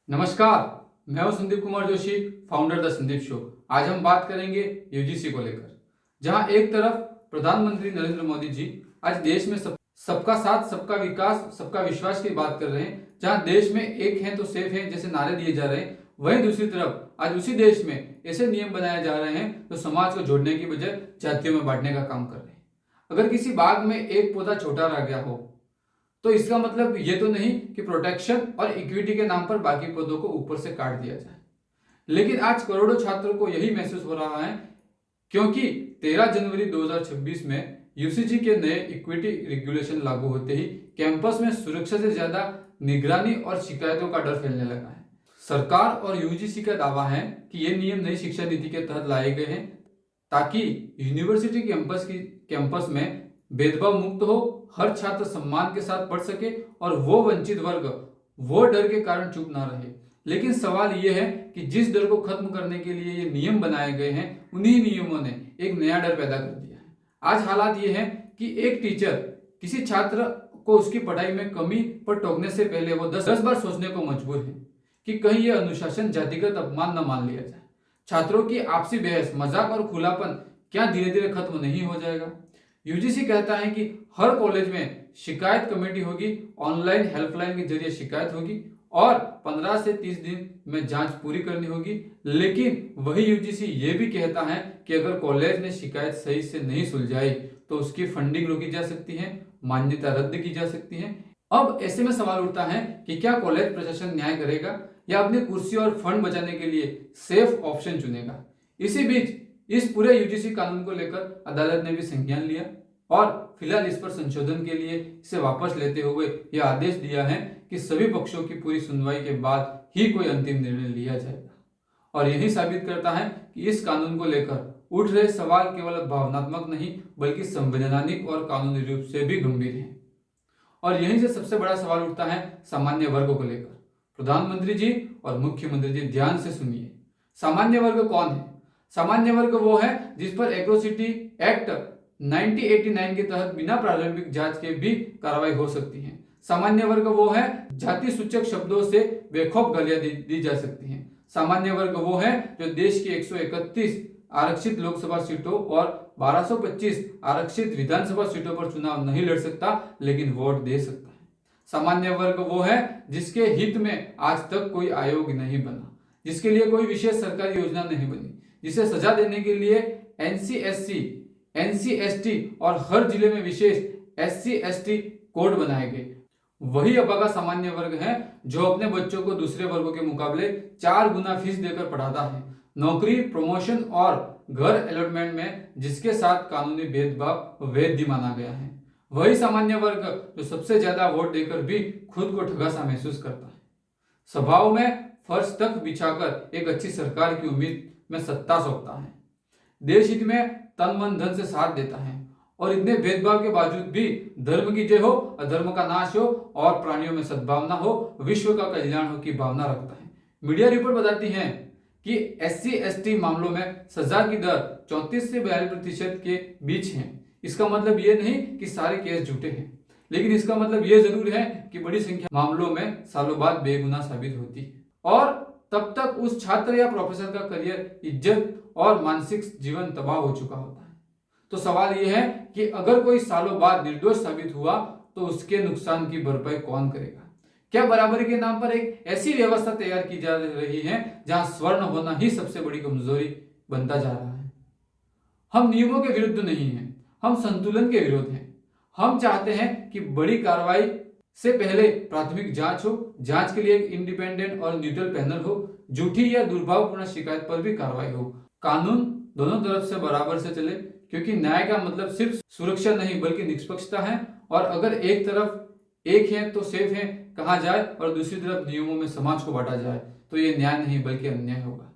नमस्कार, मैं हूं Sandeep Kumar Joshi, founder the Sandeep show. आज हम बात करेंगे यूजीसी को लेकर, जहां एक तरफ प्रधानमंत्री नरेंद्र मोदी जी आज देश में सबका साथ, सबका विकास, सबका विश्वास की बात कर रहे हैं, जहां देश में एक है तो सेफ है जैसे नारे दिए जा रहे हैं, वहीं दूसरी तरफ आज उसी देश में ऐसे नियम बनाए जा रहे हैं जो समाज को जोड़ने की बजाय जातियों में बांटने का काम कर रहे हैं। अगर किसी बाग में एक पौधा छोटा रह गया हो तो इसका मतलब ये तो नहीं कि प्रोटेक्शन और इक्विटी के नाम पर बाकी पदों को ऊपर से काट दिया जाए। लेकिन आज करोड़ों छात्रों को यही महसूस हो रहा है, क्योंकि 13 जनवरी 2026 में यूजीसी के नए इक्विटी रेगुलेशन लागू होते ही कैंपस में सुरक्षा से ज्यादा निगरानी और शिकायतों का डर फैलने लगा है। सरकार और यूजीसी का दावा है कि ये नियम नई शिक्षा नीति के तहत लाए गए हैं ताकि यूनिवर्सिटी कैंपस में भेदभाव मुक्त हो, हर छात्र सम्मान के साथ पढ़ सके और वो वंचित वर्ग वो डर के कारण चुप ना रहे। लेकिन सवाल ये है कि जिस डर को खत्म करने के लिए ये नियम बनाए गए हैं, उन्हीं नियमों ने एक नया डर पैदा कर दिया है। आज हालात ये है कि एक टीचर किसी छात्र को उसकी पढ़ाई में कमी पर टोकने से पहले वो 10 बार सोचने को मजबूर है कि कहीं ये अनुशासन जातिगत अपमान न मान लिया जाए। छात्रों की आपसी बहस, मजाक और खुलापन क्या धीरे धीरे खत्म नहीं हो जाएगा? यूजीसी कहता है कि हर कॉलेज में शिकायत कमेटी होगी, ऑनलाइन हेल्पलाइन के जरिए शिकायत होगी और 15 से 30 दिन में जांच पूरी करनी होगी। लेकिन वही यूजीसी ये भी कहता है कि अगर कॉलेज ने शिकायत सही से नहीं सुलझाई तो उसकी फंडिंग रोकी जा सकती है, मान्यता रद्द की जा सकती है। अब ऐसे में सवाल उठता है कि क्या कॉलेज प्रशासन न्याय करेगा या अपनी कुर्सी और फंड बचाने के लिए सेफ ऑप्शन चुनेगा? इसी बीच इस पूरे यूजीसी कानून को लेकर अदालत ने भी संज्ञान लिया और फिलहाल इस पर संशोधन के लिए इसे वापस लेते हुए यह आदेश दिया है कि सभी पक्षों की पूरी सुनवाई के बाद ही कोई अंतिम निर्णय लिया जाएगा। और यही साबित करता है कि इस कानून को लेकर उठ रहे सवाल केवल भावनात्मक नहीं बल्कि संवैधानिक और कानूनी रूप से भी गंभीर हैं। और यहीं से सबसे बड़ा सवाल उठता है सामान्य वर्ग को लेकर। प्रधानमंत्री जी और मुख्यमंत्री जी ध्यान से सुनिए, सामान्य वर्ग कौन है? सामान्य वर्ग वो है जिस पर एट्रोसिटी एक्ट 1989 के तहत बिना प्रारंभिक जांच के भी कार्रवाई हो सकती है। सामान्य वर्ग वो है जाति सूचक शब्दों से बेखौफ गालियां दी जा सकती हैं। सामान्य वर्ग वो है जो देश की 131 आरक्षित लोकसभा सीटों और 1225 आरक्षित विधानसभा सीटों पर चुनाव नहीं लड़ सकता लेकिन वोट दे सकता है। सामान्य वर्ग वो है जिसके हित में आज तक कोई आयोग नहीं बना, जिसके लिए कोई विशेष सरकारी योजना नहीं बनी, जिसे सजा देने के लिए एनसीएससी, एनसीएसटी और हर जिले में विशेष एससी/एसटी कोड बनाए गए। वही अभागा सामान्य वर्ग है जो अपने बच्चों को दूसरे वर्गों के मुकाबले 4 गुना फीस देकर पढ़ाता है, नौकरी, प्रमोशन और घर अलॉटमेंट में जिसके साथ कानूनी भेदभाव वैध माना गया है। वही सामान्य वर्ग जो सबसे ज्यादा वोट देकर भी खुद को ठगा सा महसूस करता है, सभाओं में फर्श तक बिछाकर एक अच्छी सरकार की उम्मीद में सत्ता सौंपता है, देश हित में तन मन धन से साथ देता है और इतने भेदभाव के बावजूद भी धर्म की जय हो, अधर्म का नाश हो और प्राणियों में सद्भावना हो, विश्व का कल्याण हो की भावना रखता है। मीडिया रिपोर्ट बताती है कि एससी/एसटी मामलों में सजा की दर 34 से 42% के बीच है। इसका मतलब ये नहीं कि सारे केस झूठे हैं, लेकिन इसका मतलब ये जरूर है कि बड़ी संख्या मामलों में सालों बाद बेगुनाह साबित होती है और तब तक उस छात्र या प्रोफेसर का करियर, इज्जत और मानसिक जीवन तबाह हो चुका होता है। तो सवाल यह है कि अगर कोई सालों बाद निर्दोष साबित हुआ तो उसके नुकसान की भरपाई कौन करेगा? क्या बराबरी के नाम पर एक ऐसी व्यवस्था तैयार की जा रही है जहां स्वर्ण होना ही सबसे बड़ी कमजोरी बनता जा रहा है? हम नियमों के विरुद्ध नहीं हैं, हम संतुलन के विरुद्ध हैं। हम चाहते हैं कि बड़ी कार्रवाई से पहले प्राथमिक जांच हो, जांच के लिए एक इंडिपेंडेंट और न्यूट्रल पैनल हो, झूठी या दुर्भावपूर्ण शिकायत पर भी कार्रवाई हो। कानून दोनों तरफ से बराबर से चले, क्योंकि न्याय का मतलब सिर्फ सुरक्षा नहीं बल्कि निष्पक्षता है। और अगर एक तरफ एक है तो सेफ है कहा जाए और दूसरी तरफ नियमों में समाज को बांटा जाए तो ये न्याय नहीं बल्कि अन्याय होगा।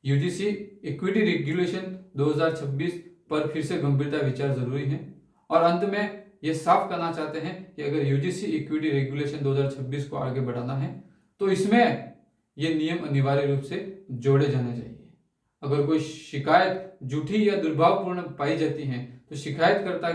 यूजीसी इक्विटी रेगुलेशन 2026 पर फिर से गंभीरता विचार जरूरी है। और अंत में ये साफ करना चाहते हैं कि अगर यूजीसी इक्विटी रेगुलेशन 2026 को आगे बढ़ाना है तो इसमें ये नियम अनिवार्य रूप से जोड़े जाने चाहिए। अगर कोई शिकायत झूठी या दुर्भावपूर्ण पाई जाती है तो शिकायतकर्ता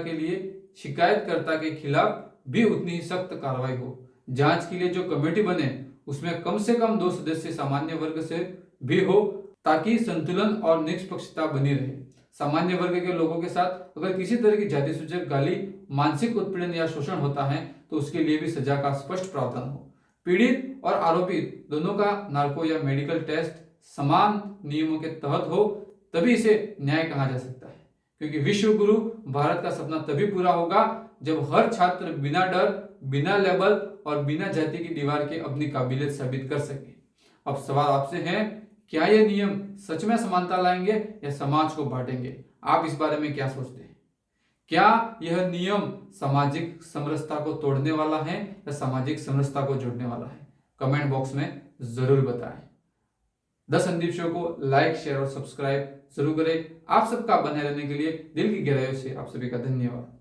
के खिलाफ भी उतनी ही सख्त कार्रवाई हो। जांच के लिए जो कमेटी बने उसमें कम से कम 2 सदस्य सामान्य वर्ग से भी हो, ताकि संतुलन और निष्पक्षता बनी रहे। सामान्य वर्ग के लोगों के साथ अगर किसी तरह की जाति सूचक गाली, मानसिक उत्पीड़न या शोषण होता है तो उसके लिए भी सजा का स्पष्ट प्रावधान हो। पीड़ित और आरोपित दोनों का नार्को या मेडिकल टेस्ट समान नियमों के तहत हो, तभी इसे न्याय कहा जा सकता है। क्योंकि विश्व गुरु भारत का सपना तभी पूरा होगा जब हर छात्र बिना डर, बिना लेबल और बिना जाति की दीवार के अपनी काबिलियत साबित कर सके। अब सवाल आपसे है, क्या ये नियम सच में समानता लाएंगे या समाज को बांटेंगे? आप इस बारे में क्या सोचते हैं? क्या यह नियम सामाजिक समरसता को तोड़ने वाला है या सामाजिक समरसता को जोड़ने वाला है? कमेंट बॉक्स में जरूर बताएं। द संदीप शो को लाइक, शेयर और सब्सक्राइब जरूर करें। आप सबका बने रहने के लिए दिल की गहराइयों से आप सभी का धन्यवाद।